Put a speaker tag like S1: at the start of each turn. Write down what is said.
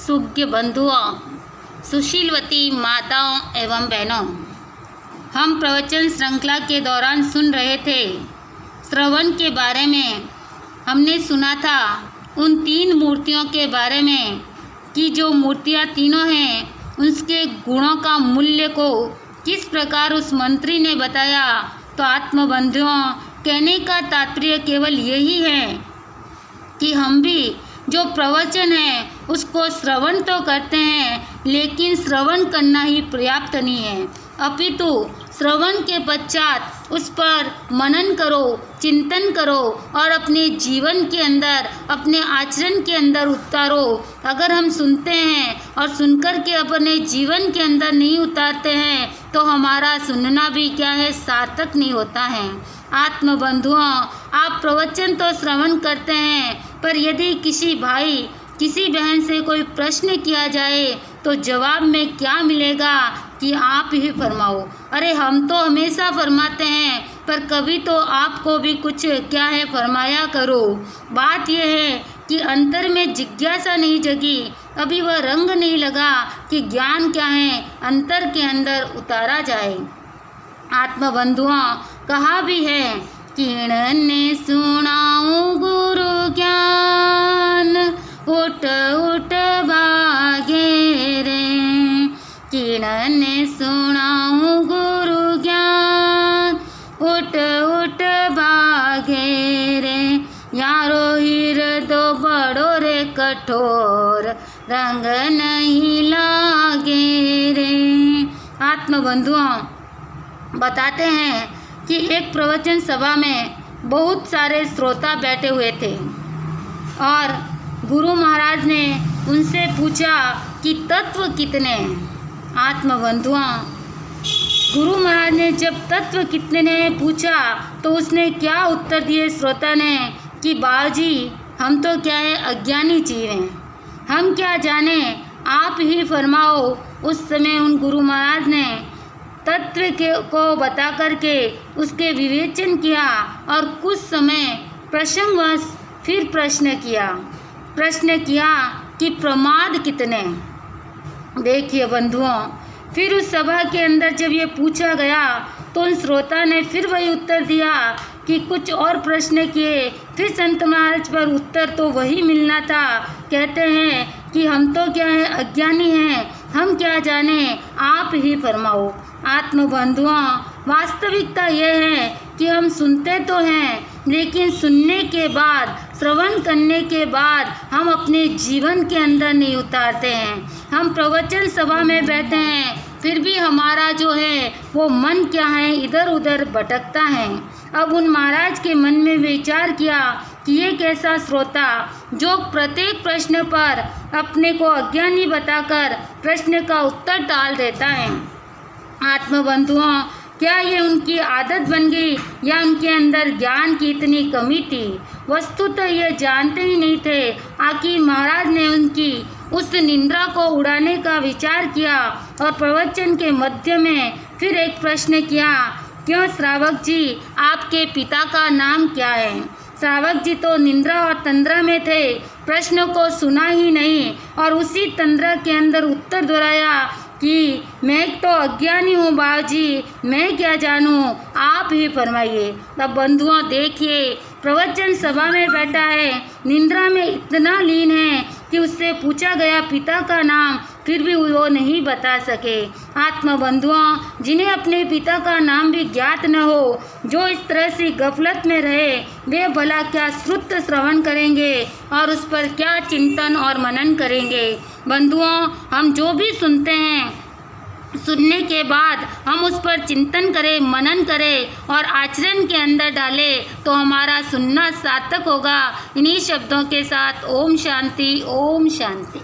S1: सुज्ञ बंधुओं, सुशीलवती माताओं एवं बहनों, हम प्रवचन श्रृंखला के दौरान सुन रहे थे श्रवण के बारे में। हमने सुना था उन तीन मूर्तियों के बारे में कि जो मूर्तियाँ तीनों हैं उसके गुणों का मूल्य को किस प्रकार उस मंत्री ने बताया। तो आत्मबंधुओं, कहने का तात्पर्य केवल यही है कि हम भी जो प्रवचन है उसको श्रवण तो करते हैं, लेकिन श्रवण करना ही पर्याप्त नहीं है, अपितु श्रवण के पश्चात उस पर मनन करो, चिंतन करो और अपने जीवन के अंदर, अपने आचरण के अंदर उतारो। अगर हम सुनते हैं और सुनकर के अपने जीवन के अंदर नहीं उतारते हैं तो हमारा सुनना भी क्या है, सार्थक नहीं होता है। आत्मबंधुओं, आप प्रवचन तो श्रवण करते हैं, पर यदि किसी भाई किसी बहन से कोई प्रश्न किया जाए तो जवाब में क्या मिलेगा कि आप ही फरमाओ। अरे हम तो हमेशा फरमाते हैं, पर कभी तो आपको भी कुछ क्या है फरमाया करो। बात यह है कि अंतर में जिज्ञासा नहीं जगी, अभी वह रंग नहीं लगा कि ज्ञान क्या है अंतर के अंदर उतारा जाए। आत्मबंधुओं, कहा भी है किरण ने सुनाऊं गुरु ज्ञान, उठ उठ भागे रे। किरण ने सुनाऊं गुरु ज्ञान, उठ उठ भागे रे। यारो हीर दो बड़ो रे कठोर, रंग नहीं लागे रे। आत्मबंधुओं, बताते हैं कि एक प्रवचन सभा में बहुत सारे श्रोता बैठे हुए थे और गुरु महाराज ने उनसे पूछा कि तत्व कितने हैं। आत्मबंधुओं, गुरु महाराज ने जब तत्व कितने ने पूछा तो उसने क्या उत्तर दिए श्रोता ने कि बाबूजी, हम तो क्या है अज्ञानी जीव हैं, हम क्या जाने, आप ही फरमाओ। उस समय उन गुरु महाराज ने तत्व को बता करके उसके विवेचन किया और कुछ समय प्रसंगवश फिर प्रश्न किया कि प्रमाद कितने। देखिए बंधुओं, फिर उस सभा के अंदर जब ये पूछा गया तो उन श्रोता ने फिर वही उत्तर दिया कि कुछ और प्रश्न किए, फिर संत महाराज पर उत्तर तो वही मिलना था। कहते हैं कि हम तो क्या है अज्ञानी हैं, हम क्या जाने, आप ही फरमाओ। आत्मबंधुओं, वास्तविकता यह है कि हम सुनते तो हैं, लेकिन सुनने के बाद, श्रवण करने के बाद हम अपने जीवन के अंदर नहीं उतारते हैं। हम प्रवचन सभा में बैठे हैं, फिर भी हमारा जो है वो मन क्या है इधर उधर भटकता है। अब उन महाराज के मन में विचार किया कि ये कैसा श्रोता जो प्रत्येक प्रश्न पर अपने को अज्ञानी बताकर प्रश्न का उत्तर टाल देता है। आत्मबंधुओं, क्या ये उनकी आदत बन गई या उनके अंदर ज्ञान की इतनी कमी थी? वस्तुतः ये जानते ही नहीं थे। आखिर महाराज ने उनकी उस निंदा को उड़ाने का विचार किया और प्रवचन के मध्य में फिर एक प्रश्न किया, क्यों श्रावक जी, आपके पिता का नाम क्या है? श्रावक जी तो निंद्रा और तंद्रा में थे, प्रश्न को सुना ही नहीं और उसी तंद्रा के अंदर उत्तर दोहराया कि मैं तो अज्ञानी हूँ बाबूजी, मैं क्या जानूँ, आप ही फरमाइए। तब बंधुओं देखिए, प्रवचन सभा में बैठा है, निंद्रा में इतना लीन है कि उससे पूछा गया पिता का नाम, फिर भी वो नहीं बता सके। आत्मबंधुओं, जिन्हें अपने पिता का नाम भी ज्ञात न हो, जो इस तरह से गफलत में रहे, वे भला क्या श्रुत श्रवण करेंगे और उस पर क्या चिंतन और मनन करेंगे। बंधुओं, हम जो भी सुनते हैं, सुनने के बाद हम उस पर चिंतन करें, मनन करें और आचरण के अंदर डालें तो हमारा सुनना सार्थक होगा। इन्हीं शब्दों के साथ ओम शांति, ओम शांति।